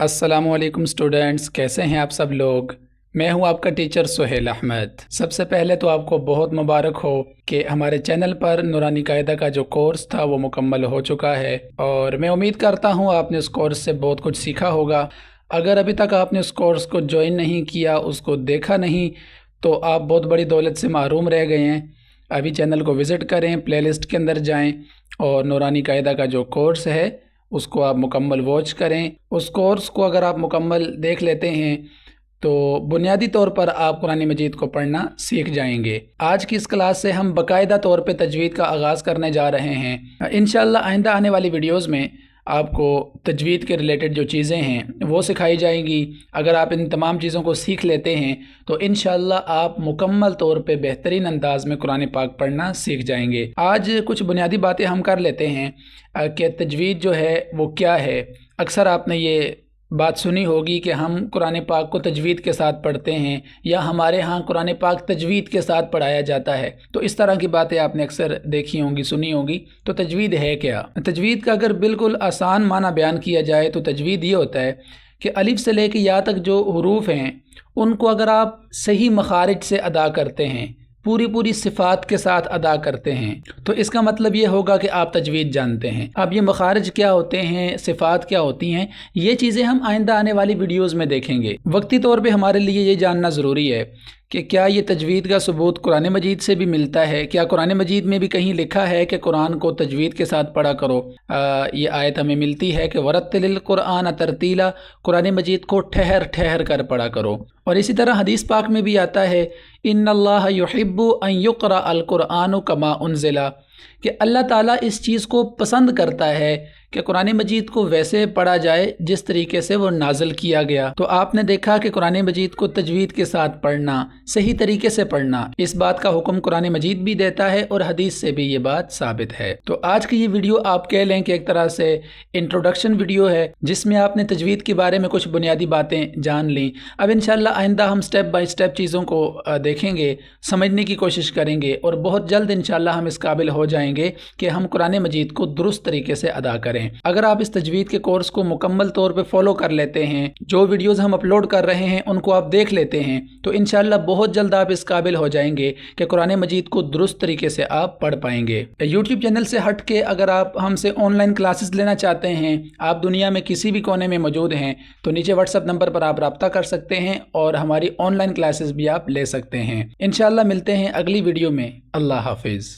अस्सलामुअलैकुम स्टूडेंट्स, कैसे हैं आप सब लोग। मैं हूं आपका टीचर सुहेल अहमद। सबसे पहले तो आपको बहुत मुबारक हो कि हमारे चैनल पर नूरानी कायदा का जो कोर्स था वो मुकम्मल हो चुका है और मैं उम्मीद करता हूं आपने उस कोर्स से बहुत कुछ सीखा होगा। अगर अभी तक आपने उस कोर्स को ज्वाइन नहीं किया, उसको देखा नहीं, तो आप बहुत बड़ी दौलत से महरूम रह गए हैं। अभी चैनल को विज़िट करें, प्लेलिस्ट के अंदर जाएं और नूरानी कायदा का जो कोर्स है उसको आप मुकम्मल वॉच करें। उस कोर्स को अगर आप मुकम्मल देख लेते हैं तो बुनियादी तौर पर आप कुरान मजीद को पढ़ना सीख जाएंगे। आज की इस क्लास से हम बाकायदा तौर पे तजवीद का आगाज़ करने जा रहे हैं। इंशाअल्लाह आइंदा आने वाली वीडियोज़ में आपको तजवीद के रिलेटेड जो चीज़ें हैं वो सिखाई जाएंगी। अगर आप इन तमाम चीज़ों को सीख लेते हैं तो इंशाअल्लाह आप मुकम्मल तौर पे बेहतरीन अंदाज में कुरान पाक पढ़ना सीख जाएंगे। आज कुछ बुनियादी बातें हम कर लेते हैं कि तजवीद जो है वो क्या है। अक्सर आपने ये बात सुनी होगी कि हम कुरान पाक को तजवीद के साथ पढ़ते हैं या हमारे यहाँ कुरान पाक तजवीद के साथ पढ़ाया जाता है। तो इस तरह की बातें आपने अक्सर देखी होंगी, सुनी होंगी। तो तजवीद है क्या? तजवीद का अगर बिल्कुल आसान माना बयान किया जाए तो तजवीद ये होता है कि अलिफ से लेकर या तक जो हुरूफ हैं उनको अगर आप सही मखारिज से अदा करते हैं, पूरी सिफ़ात के साथ अदा करते हैं, तो इसका मतलब ये होगा कि आप तजवीद जानते हैं। अब ये मखारिज क्या होते हैं, सिफ़ात क्या होती हैं, ये चीज़ें हम आइंदा आने वाली वीडियोज़ में देखेंगे। वक्ती तौर पे हमारे लिए ये जानना ज़रूरी है कि क्या ये तजवीद का सबूत कुरान मजीद से भी मिलता है। क्या कुरान मजीद में भी कहीं लिखा है कि कुरान को तजवीद के साथ पढ़ा करो। ये आयत हमें मिलती है कि वरत्तिलिल कुरान तरतीला, कुरान मजीद को ठहर ठहर कर पढ़ा करो। और इसी तरह हदीस पाक में भी आता है इन्नल्लाह युहिब्बु अन युक़रा अल कुरान कमा उनज़िला, कि अल्लाह ताला इस चीज़ को पसंद करता है कि कुरान मजीद को वैसे पढ़ा जाए जिस तरीके से वो नाज़िल किया गया। तो आपने देखा कि कुरान मजीद को तजवीद के साथ पढ़ना, सही तरीके से पढ़ना, इस बात का हुक्म कुरान मजीद भी देता है और हदीस से भी ये बात साबित है। तो आज की ये वीडियो आप कह लें कि एक तरह से इंट्रोडक्शन वीडियो है जिसमें आपने तजवीद के बारे में कुछ बुनियादी बातें जान ली। अब इंशाअल्लाह आइंदा हम स्टेप बाय स्टेप चीज़ों को देखेंगे, समझने की कोशिश करेंगे और बहुत जल्द इंशाअल्लाह हम इस काबिल हो जाएंगे कि हम कुरान मजीद को दुरुस्त तरीके से अदा करें। अगर आप इस तजवीद के कोर्स को मुकम्मल तौर पे फॉलो कर लेते हैं, जो वीडियोस हम अपलोड कर रहे हैं उनको आप देख लेते हैं, तो इंशाअल्लाह बहुत जल्द आप इस काबिल हो जाएंगे कि कुरान मजीद को दुरुस्त तरीके से आप पढ़ पाएंगे। यूट्यूब चैनल से हट के अगर आप हमसे ऑनलाइन क्लासेस लेना चाहते हैं, आप दुनिया में किसी भी कोने में मौजूद हैं, तो नीचे व्हाट्सएप नंबर पर आप रब्ता कर सकते हैं और हमारी ऑनलाइन क्लासेस भी आप ले सकते हैं। इंशाअल्लाह मिलते हैं अगली वीडियो में। अल्लाह हाफिज़।